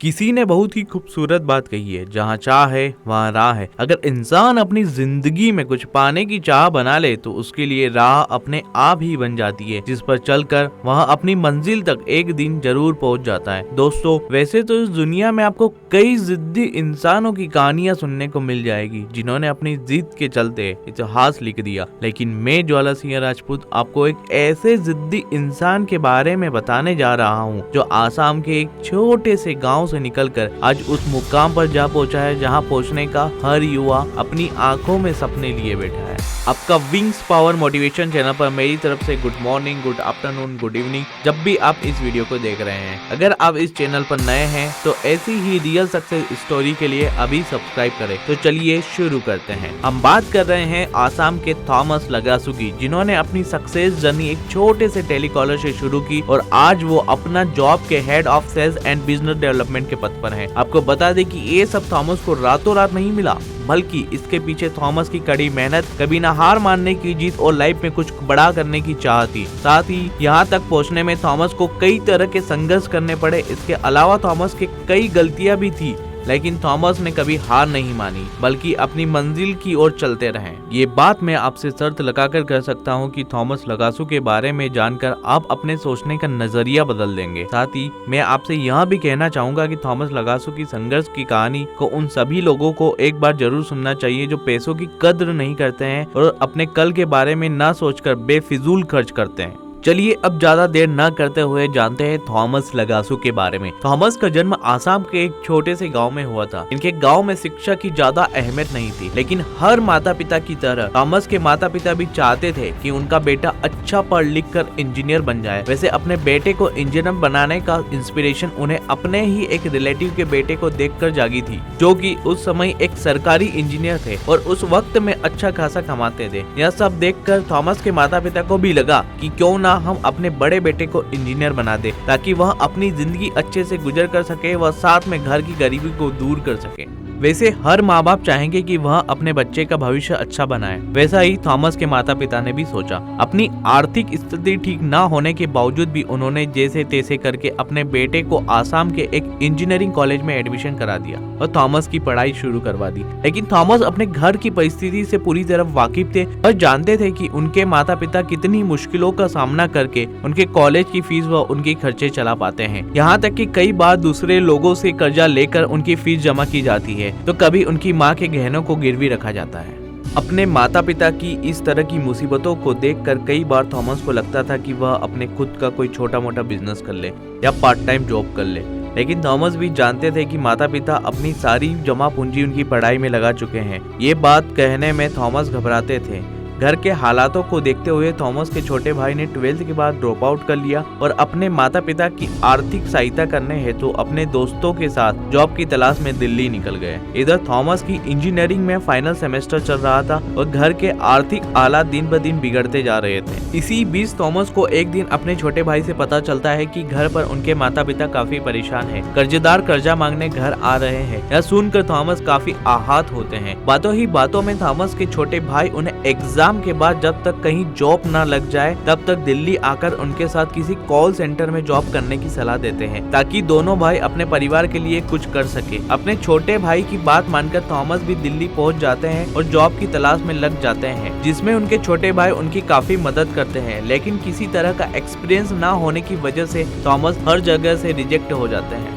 किसी ने बहुत ही खूबसूरत बात कही है, जहाँ चाह है वहाँ राह है। अगर इंसान अपनी जिंदगी में कुछ पाने की चाह बना ले तो उसके लिए राह अपने आप ही बन जाती है, जिस पर चलकर वह अपनी मंजिल तक एक दिन जरूर पहुँच जाता है। दोस्तों, वैसे तो इस दुनिया में आपको कई जिद्दी इंसानों की कहानियां सुनने को मिल जाएगी, जिन्होंने अपनी जिद के चलते इतिहास लिख दिया। लेकिन मैं ज्वाला सिंह राजपूत आपको एक ऐसे जिद्दी इंसान के बारे में बताने जा रहा हूँ, जो आसाम के एक छोटे से गाँव से निकलकर आज उस मुकाम पर जा पहुंचा है, जहां पहुंचने का हर युवा अपनी आंखों में सपने लिए बैठा है। आपका विंग्स पावर मोटिवेशन चैनल पर मेरी तरफ से good morning, good afternoon, good evening, जब भी आप इस वीडियो को देख रहे हैं। अगर आप इस चैनल पर नए हैं तो ऐसी ही रियल सक्सेस स्टोरी के लिए अभी सब्सक्राइब करें। तो चलिए शुरू करते हैं। हम बात कर रहे हैं आसाम के थॉमस लगासु की, जिन्होंने अपनी सक्सेस जर्नी एक छोटे से टेलीकॉलर से शुरू की और आज वो अपना जॉब के head of sales and business development के पद पर है। आपको बता दें कि ये सब थॉमस को रातों रात नहीं मिला, बल्कि इसके पीछे थॉमस की कड़ी मेहनत, कभी ना हार मानने की जीत और लाइफ में कुछ बड़ा करने की चाह थी। साथ ही यहाँ तक पहुँचने में थॉमस को कई तरह के संघर्ष करने पड़े। इसके अलावा थॉमस के कई गलतियां भी थी, लेकिन थॉमस ने कभी हार नहीं मानी, बल्कि अपनी मंजिल की ओर चलते रहे। ये बात मैं आपसे शर्त लगाकर कह सकता हूँ कि थॉमस लगासु के बारे में जानकर आप अपने सोचने का नजरिया बदल देंगे। साथ ही मैं आपसे यह भी कहना चाहूंगा कि थॉमस लगासु की संघर्ष की कहानी को उन सभी लोगों को एक बार जरूर सुनना चाहिए, जो पैसों की कद्र नहीं करते हैं और अपने कल के बारे में न सोचकर बेफिजूल खर्च करते हैं। चलिए अब ज्यादा देर न करते हुए जानते हैं थॉमस लगासु के बारे में। थॉमस का जन्म आसाम के एक छोटे से गांव में हुआ था। इनके गांव में शिक्षा की ज्यादा अहमियत नहीं थी, लेकिन हर माता पिता की तरह थॉमस के माता पिता भी चाहते थे कि उनका बेटा अच्छा पढ़ लिख कर इंजीनियर बन जाए। वैसे अपने बेटे को इंजीनियर बनाने का इंस्पिरेशन उन्हें अपने ही एक रिलेटिव के बेटे को देखकर जागी थी, जो कि उस समय एक सरकारी इंजीनियर थे और उस वक्त में अच्छा खासा कमाते थे। यह सब देखकर थॉमस के माता पिता को भी लगा कि क्यों ना हम अपने बड़े बेटे को इंजीनियर बना दे, ताकि वह अपनी जिंदगी अच्छे से गुजर कर सके, वह साथ में घर की गरीबी को दूर कर सके। वैसे हर माँ बाप चाहेंगे कि वह अपने बच्चे का भविष्य अच्छा बनाए। वैसा ही थॉमस के माता पिता ने भी सोचा। अपनी आर्थिक स्थिति ठीक न होने के बावजूद भी उन्होंने जैसे तैसे करके अपने बेटे को आसाम के एक इंजीनियरिंग कॉलेज में एडमिशन करा दिया और थॉमस की पढ़ाई शुरू करवा दी। लेकिन थॉमस अपने घर की परिस्थिति से पूरी तरह वाकिफ थे और जानते थे कि उनके माता पिता कितनी मुश्किलों का सामना करके उनके कॉलेज की फीस व उनके खर्चे चला पाते हैं। यहाँ तक कि कई बार दूसरे लोगों से कर्जा लेकर उनकी फीस जमा की जाती है, तो कभी उनकी माँ के गहनों को गिरवी रखा जाता है। अपने माता पिता की इस तरह की मुसीबतों को देखकर कई बार थॉमस को लगता था कि वह अपने खुद का कोई छोटा मोटा बिजनेस कर ले या पार्ट टाइम जॉब कर ले। लेकिन थॉमस भी जानते थे कि माता पिता अपनी सारी जमा पूंजी उनकी पढ़ाई में लगा चुके हैं। ये बात कहने में थॉमस घबराते थे। घर के हालातों को देखते हुए थॉमस के छोटे भाई ने 12th के बाद ड्रॉप आउट कर लिया और अपने माता पिता की आर्थिक सहायता करने हेतु अपने दोस्तों के साथ जॉब की तलाश में दिल्ली निकल गए। इधर थॉमस की इंजीनियरिंग में फाइनल सेमेस्टर चल रहा था और घर के आर्थिक हालात दिन ब दिन बिगड़ते जा रहे थे। इसी बीच थॉमस को एक दिन अपने छोटे भाई से पता चलता है कि घर पर उनके माता पिता काफी परेशान है, कर्जदार कर्जा मांगने घर आ रहे हैं। यह सुनकर थॉमस काफी आहत होते हैं। बातों ही बातों में थॉमस के छोटे भाई उन्हें एग्जाम के बाद जब तक कहीं जॉब ना लग जाए तब तक दिल्ली आकर उनके साथ किसी कॉल सेंटर में जॉब करने की सलाह देते हैं, ताकि दोनों भाई अपने परिवार के लिए कुछ कर सके। अपने छोटे भाई की बात मानकर थॉमस भी दिल्ली पहुंच जाते हैं और जॉब की तलाश में लग जाते हैं, जिसमें उनके छोटे भाई उनकी काफी मदद करते हैं। लेकिन किसी तरह का एक्सपीरियंस ना होने की वजह से थॉमस हर जगह से रिजेक्ट हो जाते हैं।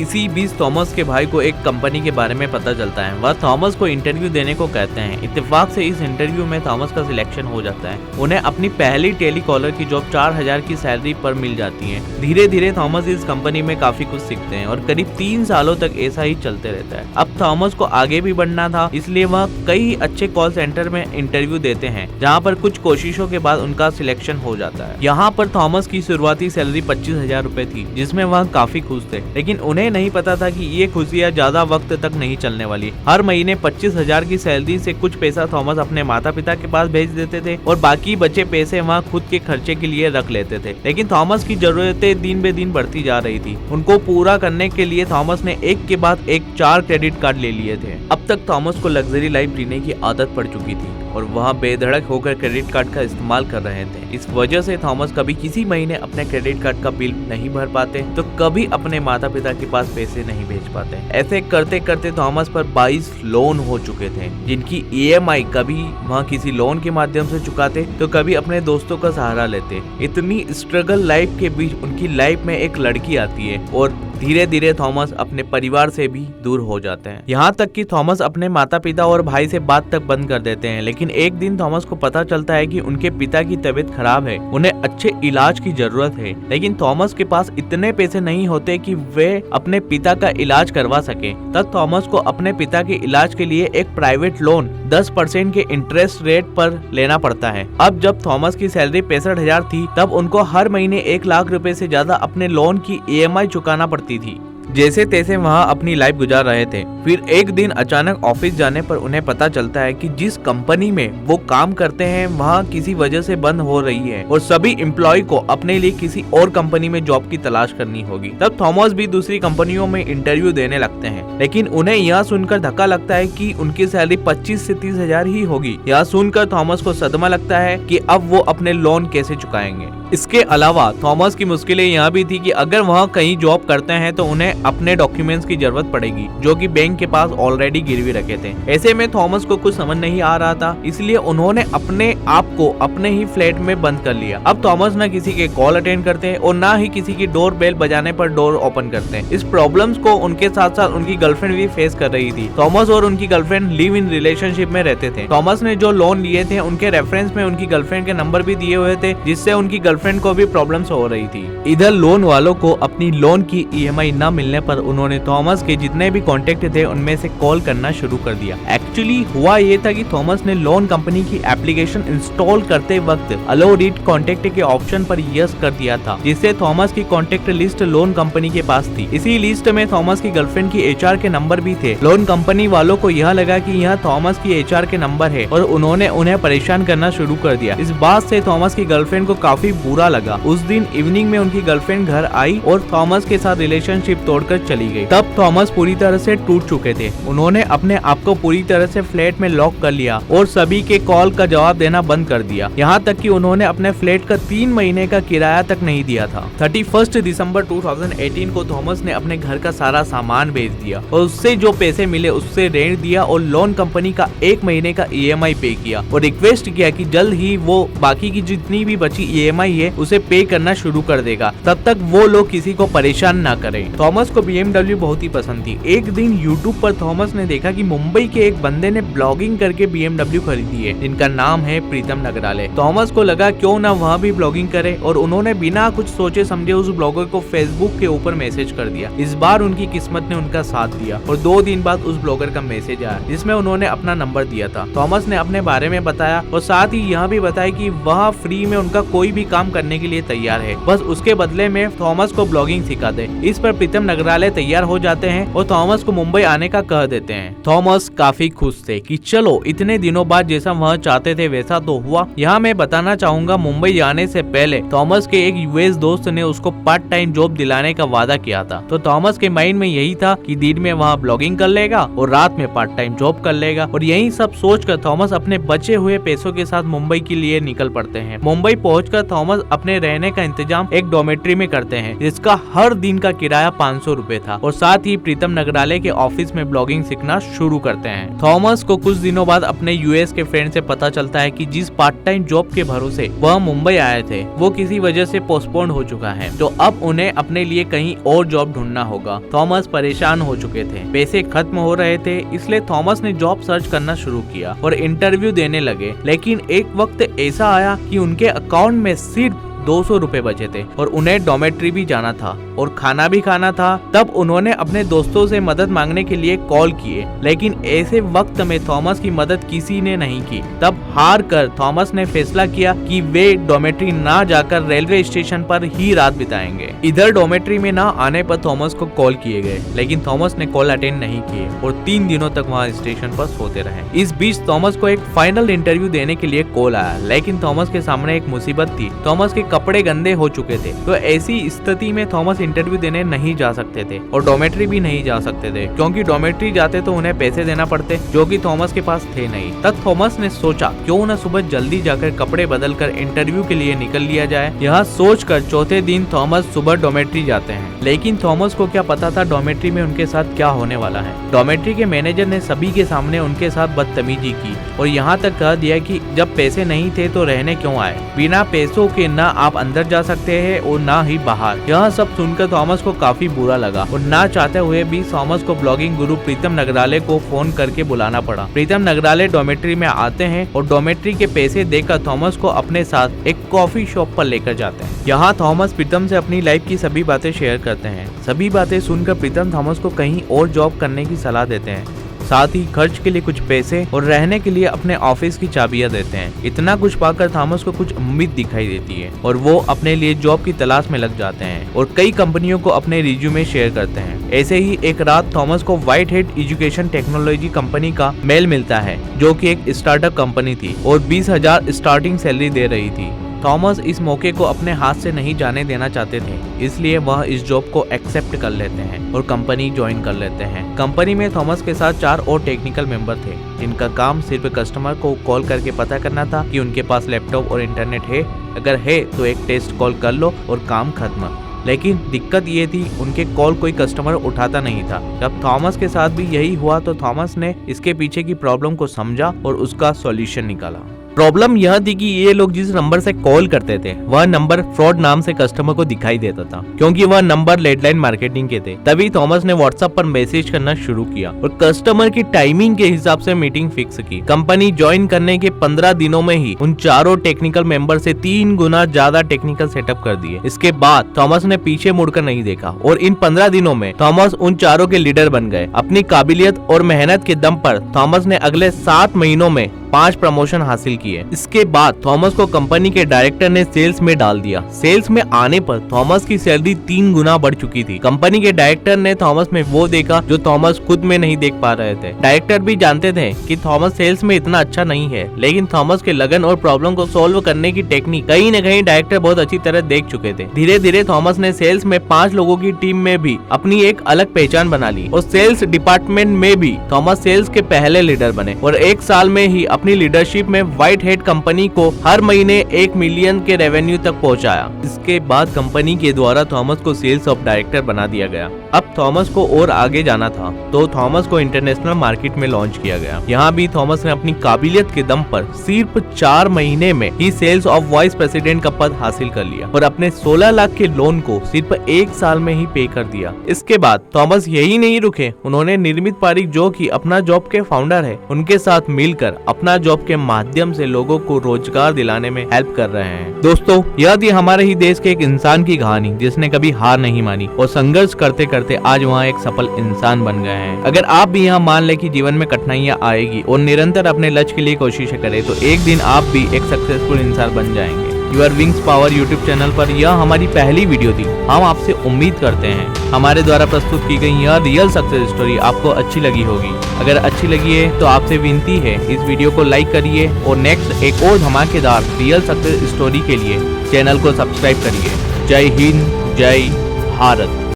इसी बीच थॉमस के भाई को एक कंपनी के बारे में पता चलता है। वह थॉमस को इंटरव्यू देने को कहते हैं। इत्तेफाक से इस इंटरव्यू में थॉमस का सिलेक्शन हो जाता है। उन्हें अपनी पहली टेलीकॉलर की जॉब 4000 की सैलरी पर मिल जाती है। धीरे धीरे थॉमस इस कंपनी में काफी कुछ सीखते हैं और करीब 3 सालों तक ऐसा ही चलते रहता है। अब थॉमस को आगे भी बढ़ना था, इसलिए वह कई अच्छे कॉल सेंटर में इंटरव्यू देते हैं, जहाँ पर कुछ कोशिशों के बाद उनका सिलेक्शन हो जाता है। यहाँ पर थॉमस की शुरुआती सैलरी 25,000 रुपए थी, जिसमें वह काफी खुश थे। लेकिन उन्हें नहीं पता था कि ये खुशियां ज्यादा वक्त तक नहीं चलने वाली। हर महीने 25,000 की सैलरी से कुछ पैसा थॉमस अपने माता पिता के पास भेज देते थे और बाकी बचे पैसे वहाँ खुद के खर्चे के लिए रख लेते थे। लेकिन थॉमस की जरूरतें दिन बे दिन बढ़ती जा रही थी। उनको पूरा करने के लिए थॉमस ने एक के बाद एक 4 क्रेडिट कार्ड ले लिए थे। अब तक थॉमस को लग्जरी लाइफ जीने की आदत पड़ चुकी थी और वह बेधड़क होकर क्रेडिट कार्ड का इस्तेमाल कर रहे थे। इस वजह से थॉमस कभी किसी महीने अपने क्रेडिट कार्ड का बिल नहीं भर पाते तो कभी अपने माता पिता के पास पैसे नहीं भेज पाते। ऐसे करते करते थॉमस पर 22 लोन हो चुके थे, जिनकी EMI कभी वहाँ किसी लोन के माध्यम से चुकाते तो कभी अपने दोस्तों का सहारा लेते। इतनी स्ट्रगल लाइफ के बीच उनकी लाइफ में एक लड़की आती है और धीरे धीरे थॉमस अपने परिवार से भी दूर हो जाते हैं। यहाँ तक कि थॉमस अपने माता पिता और भाई से बात तक बंद कर देते हैं। लेकिन एक दिन थॉमस को पता चलता है कि उनके पिता की तबीयत खराब है, उन्हें अच्छे इलाज की जरूरत है। लेकिन थॉमस के पास इतने पैसे नहीं होते कि वे अपने पिता का इलाज करवा सके। तब थॉमस को अपने पिता के इलाज के लिए एक प्राइवेट लोन 10% के इंटरेस्ट रेट पर लेना पड़ता है। अब जब थॉमस की सैलरी 65,000 थी, तब उनको हर महीने 1 लाख रुपए से ज्यादा अपने लोन की EMI चुकाना पड़ती थी। जैसे तैसे वहाँ अपनी लाइफ गुजार रहे थे। फिर एक दिन अचानक ऑफिस जाने पर उन्हें पता चलता है कि जिस कंपनी में वो काम करते हैं वहाँ किसी वजह से बंद हो रही है और सभी एम्प्लॉय को अपने लिए किसी और कंपनी में जॉब की तलाश करनी होगी। तब थॉमस भी दूसरी कंपनियों में इंटरव्यू देने लगते हैं, लेकिन उन्हें यह सुनकर धक्का लगता है कि उनकी सैलरी 25 से 30 हजार ही होगी। यह सुनकर थॉमस को सदमा लगता है कि अब वो अपने लोन कैसे चुकाएंगे। इसके अलावा थॉमस की मुश्किलें यह भी थी कि अगर वह कहीं जॉब करते हैं तो उन्हें अपने डॉक्यूमेंट्स की जरूरत पड़ेगी, जो कि बैंक के पास ऑलरेडी गिरवी रखे थे। ऐसे में थॉमस को कुछ समझ नहीं आ रहा था, इसलिए उन्होंने अपने आप को अपने ही फ्लैट में बंद कर लिया। अब थॉमस न किसी के कॉल अटेंड करते हैं और ना ही किसी की डोर बेल बजाने पर डोर ओपन करते हैं। इस प्रॉब्लम्स को उनके साथ साथ उनकी गर्लफ्रेंड भी फेस कर रही थी। थॉमस और उनकी गर्लफ्रेंड लिव इन रिलेशनशिप में रहते थे। थॉमस ने जो लोन लिए थे उनके रेफरेंस में उनकी गर्लफ्रेंड के नंबर भी दिए हुए थे, जिससे उनकी गर्लफ्रेंड को भी प्रॉब्लम्स हो रही थी। इधर लोन वालों को अपनी लोन की EMI न मिलने पर उन्होंने थॉमस के जितने भी कॉन्टेक्ट थे उनमें से कॉल करना शुरू कर दिया। एक्चुअली हुआ ये था कि थॉमस ने लोन कंपनी की एप्लीकेशन इंस्टॉल करते वक्त अलो रीड कॉन्टेक्ट के ऑप्शन पर यस कर दिया था, जिससे थॉमस की कॉन्टेक्ट लिस्ट लोन कंपनी के पास थी। इसी लिस्ट में थॉमस की गर्लफ्रेंड की HR के नंबर भी थे। लोन कंपनी वालों को यह लगा कि यह थॉमस की HR के नंबर है और उन्होंने उन्हें परेशान करना शुरू कर दिया। इस बात से थॉमस की गर्लफ्रेंड को काफी बुरा लगा। उस दिन इवनिंग में उनकी गर्लफ्रेंड घर आई और थॉमस के साथ रिलेशनशिप तोड़कर चली गई। तब थॉमस पूरी तरह से टूट चुके थे। उन्होंने अपने आप को पूरी तरह से फ्लैट में लॉक कर लिया और सभी के कॉल का जवाब देना बंद कर दिया। यहाँ तक कि उन्होंने अपने फ्लैट का 3 महीने का किराया तक नहीं दिया था। 31 दिसंबर 2018 को थॉमस ने अपने घर का सारा सामान बेच दिया और उससे जो पैसे मिले उससे रेंट दिया और लोन कंपनी का 1 महीने का EMI पे किया और रिक्वेस्ट किया कि जल्द ही वो बाकी की जितनी भी बची EMI है उसे पे करना शुरू कर देगा, तब तक वो लोग किसी को परेशान ना करें। थॉमस को BMW बहुत ही पसंद थी। एक दिन YouTube पर थॉमस ने देखा कि मुंबई के एक बंदे ने ब्लॉगिंग करके BMW खरीदी है, जिनका नाम है प्रीतम नगराले। थॉमस को लगा क्यों ना वहाँ भी ब्लॉगिंग करे और उन्होंने बिना कुछ सोचे समझे उस ब्लॉगर को फेसबुक के ऊपर मैसेज कर दिया। इस बार उनकी किस्मत ने उनका साथ दिया और 2 दिन बाद उस ब्लॉगर का मैसेज आया जिसमें उन्होंने अपना नंबर दिया था। थॉमस ने अपने बारे में बताया और साथ ही यह भी बताया कि वह फ्री में उनका कोई भी काम करने के लिए तैयार है, बस उसके बदले में थॉमस को ब्लॉगिंग सिखा दे। इस पर प्रीतम नगराले तैयार हो जाते हैं और थॉमस को मुंबई आने का कह देते हैं। थॉमस काफी खुश थे कि चलो इतने दिनों बाद जैसा वह चाहते थे वैसा तो हुआ। यहाँ मैं बताना चाहूंगा, मुंबई जाने से पहले थॉमस के एक US दोस्त ने उसको पार्ट टाइम जॉब दिलाने का वादा किया था। तो थॉमस के माइंड में यही था कि दिन में वहाँ ब्लॉगिंग कर लेगा और रात में पार्ट टाइम जॉब कर लेगा। और यही सब सोचकर थॉमस अपने बचे हुए पैसों के साथ मुंबई के लिए निकल पड़ते हैं। मुंबई पहुंचकर थॉमस अपने रहने का इंतजाम एक डॉर्मेट्री में करते हैं, जिसका हर दिन का किराया 500 रुपए था और साथ ही प्रीतम नगराले के ऑफिस में ब्लॉगिंग सीखना शुरू करते हैं। थॉमस को कुछ दिनों बाद अपने US के फ्रेंड से पता चलता है कि जिस पार्ट टाइम जॉब के भरोसे वह मुंबई आए थे वो किसी वजह से पोस्टपोन हो चुका है, तो अब उन्हें अपने लिए कहीं और जॉब ढूंढना होगा। थॉमस परेशान हो चुके थे, पैसे खत्म हो रहे थे, इसलिए थॉमस ने जॉब सर्च करना शुरू किया और इंटरव्यू देने लगे। लेकिन एक वक्त ऐसा आया कि उनके अकाउंट में सिर्फ 200 रुपए बचे थे और उन्हें डॉर्मेट्री भी जाना था और खाना भी खाना था। तब उन्होंने अपने दोस्तों से मदद मांगने के लिए कॉल किए, लेकिन ऐसे वक्त में थॉमस की मदद किसी ने नहीं की। तब हार कर थॉमस ने फैसला किया कि वे डॉर्मेट्री ना जाकर रेलवे स्टेशन पर ही रात बिताएंगे। इधर डॉर्मेट्री में ना आने पर थॉमस को कॉल किए गए, लेकिन थॉमस ने कॉल अटेंड नहीं किए और 3 दिनों तक वहाँ स्टेशन पर सोते रहे। इस बीच थॉमस को एक फाइनल इंटरव्यू देने के लिए कॉल आया, लेकिन थॉमस के सामने एक मुसीबत थी। थॉमस के कपड़े गंदे हो चुके थे। तो ऐसी स्थिति में थॉमस इंटरव्यू देने नहीं जा सकते थे और डॉर्मेट्री भी नहीं जा सकते थे, क्योंकि डॉर्मेट्री जाते तो उन्हें पैसे देना पड़ते, जो कि थॉमस के पास थे नहीं। तब थॉमस ने सोचा क्यों न सुबह जल्दी जाकर कपड़े बदलकर इंटरव्यू के लिए निकल लिया जाए। यह सोचकर चौथे दिन थॉमस सुबह डॉर्मेट्री जाते हैं, लेकिन थॉमस को क्या पता था डॉर्मेट्री में उनके साथ क्या होने वाला है। डॉर्मेट्री के मैनेजर ने सभी के सामने उनके साथ बदतमीजी की और यहाँ तक कह दिया कि जब पैसे नहीं थे तो रहने क्यों आए, बिना पैसों के ना आप अंदर जा सकते हैं और ना ही बाहर। यह सब सुनकर थॉमस को काफी बुरा लगा और ना चाहते हुए भी थॉमस को ब्लॉगिंग गुरु प्रीतम नगराले को फोन करके बुलाना पड़ा। प्रीतम नगराले डॉर्मेट्री में आते हैं और डॉर्मेट्री के पैसे देकर थॉमस को अपने साथ एक कॉफी शॉप पर लेकर जाते हैं। यहाँ थॉमस प्रीतम से अपनी लाइफ की सभी बातें शेयर करते हैं। सभी बातें सुनकर प्रीतम थॉमस को कहीं और जॉब करने की सलाह देते हैं, साथ ही खर्च के लिए कुछ पैसे और रहने के लिए अपने ऑफिस की चाबियां देते हैं। इतना कुछ पाकर थॉमस को कुछ उम्मीद दिखाई देती है और वो अपने लिए जॉब की तलाश में लग जाते हैं और कई कंपनियों को अपने रिज्यूमे शेयर करते हैं। ऐसे ही एक रात थॉमस को white head education technology company का मेल मिलता है, जो कि एक स्टार्टअप कंपनी थी और 20,000 स्टार्टिंग सैलरी दे रही थी। थॉमस इस मौके को अपने हाथ से नहीं जाने देना चाहते थे, इसलिए वह इस जॉब को एक्सेप्ट कर लेते हैं और कंपनी ज्वाइन कर लेते हैं। कंपनी में थॉमस के साथ 4 और टेक्निकल मेंबर थे, जिनका काम सिर्फ कस्टमर को कॉल करके पता करना था कि उनके पास लैपटॉप और इंटरनेट है। अगर है तो एक टेस्ट कॉल कर लो और काम खत्म। लेकिन दिक्कत ये थी, उनके कॉल कोई कस्टमर उठाता नहीं था। जब थॉमस के साथ भी यही हुआ तो थॉमस ने इसके पीछे की प्रॉब्लम को समझा और उसका सॉल्यूशन निकाला। प्रॉब्लम यह थी कि ये लोग जिस नंबर से कॉल करते थे वह नंबर फ्रॉड नाम से कस्टमर को दिखाई देता था, क्योंकि वह नंबर लेडलाइन मार्केटिंग के थे। तभी थॉमस ने व्हाट्सएप पर मैसेज करना शुरू किया और कस्टमर की टाइमिंग के हिसाब से मीटिंग फिक्स की। कंपनी ज्वाइन करने के 15 दिनों में ही उन चारों टेक्निकल मेंबर से 3 गुना ज्यादा टेक्निकल सेटअप कर दिए। इसके बाद थॉमस ने पीछे मुड़कर नहीं देखा और इन 15 दिनों में थॉमस उन चारों के लीडर बन गए। अपनी काबिलियत और मेहनत के दम पर थॉमस ने अगले 7 महीनों में 5 प्रमोशन हासिल किए। इसके बाद थॉमस को कंपनी के डायरेक्टर ने सेल्स में डाल दिया। सेल्स में आने पर थॉमस की सैलरी 3 गुना बढ़ चुकी थी। कंपनी के डायरेक्टर ने थॉमस में वो देखा जो थॉमस खुद में नहीं देख पा रहे थे। डायरेक्टर भी जानते थे कि थॉमस सेल्स में इतना अच्छा नहीं है, लेकिन थॉमस के लगन और प्रॉब्लम को सोल्व करने की टेक्निक कहीं न कहीं डायरेक्टर बहुत अच्छी तरह देख चुके थे। धीरे धीरे थॉमस ने सेल्स में 5 लोगों की टीम में भी अपनी एक अलग पहचान बना ली और सेल्स डिपार्टमेंट में भी थॉमस सेल्स के पहले लीडर बने और 1 साल में ही अपनी लीडरशिप में व्हाइट हेड कंपनी को हर महीने 1 मिलियन के रेवेन्यू तक पहुंचाया। इसके बाद कंपनी के द्वारा थॉमस को सेल्स ऑफ डायरेक्टर बना दिया गया। अब थॉमस को और आगे जाना था तो थॉमस को इंटरनेशनल मार्केट में लॉन्च किया गया। यहाँ भी थॉमस ने अपनी काबिलियत के दम पर सिर्फ 4 महीने में ही सेल्स ऑफ वाइस प्रेसिडेंट का पद हासिल कर लिया और अपने 16 लाख के लोन को सिर्फ 1 साल में ही पे कर दिया। इसके बाद थॉमस यही नहीं रुके, उन्होंने निर्मित पारिक जो कि अपना जॉब के फाउंडर है, उनके साथ मिलकर अपना जॉब के माध्यम से लोगों को रोजगार दिलाने में हेल्प कर रहे हैं। दोस्तों, यह थी हमारे ही देश के एक इंसान की कहानी जिसने कभी हार नहीं मानी और संघर्ष करते करते आज वहाँ एक सफल इंसान बन गए हैं। अगर आप भी यहाँ मान ले कि जीवन में कठिनाइयाँ आएगी और निरंतर अपने लक्ष्य के लिए कोशिश करें तो एक दिन आप भी एक सक्सेसफुल इंसान बन जाएंगे। Your wings power YouTube channel पर यह हमारी पहली वीडियो थी। हम आपसे उम्मीद करते हैं हमारे द्वारा प्रस्तुत की गई यह रियल सक्सेस स्टोरी आपको अच्छी लगी होगी। अगर अच्छी लगी है तो आपसे विनती है इस वीडियो को लाइक करिए और नेक्स्ट एक और धमाकेदार रियल सक्सेस स्टोरी के लिए चैनल को सब्सक्राइब करिए। जय हिंद, जय भारत।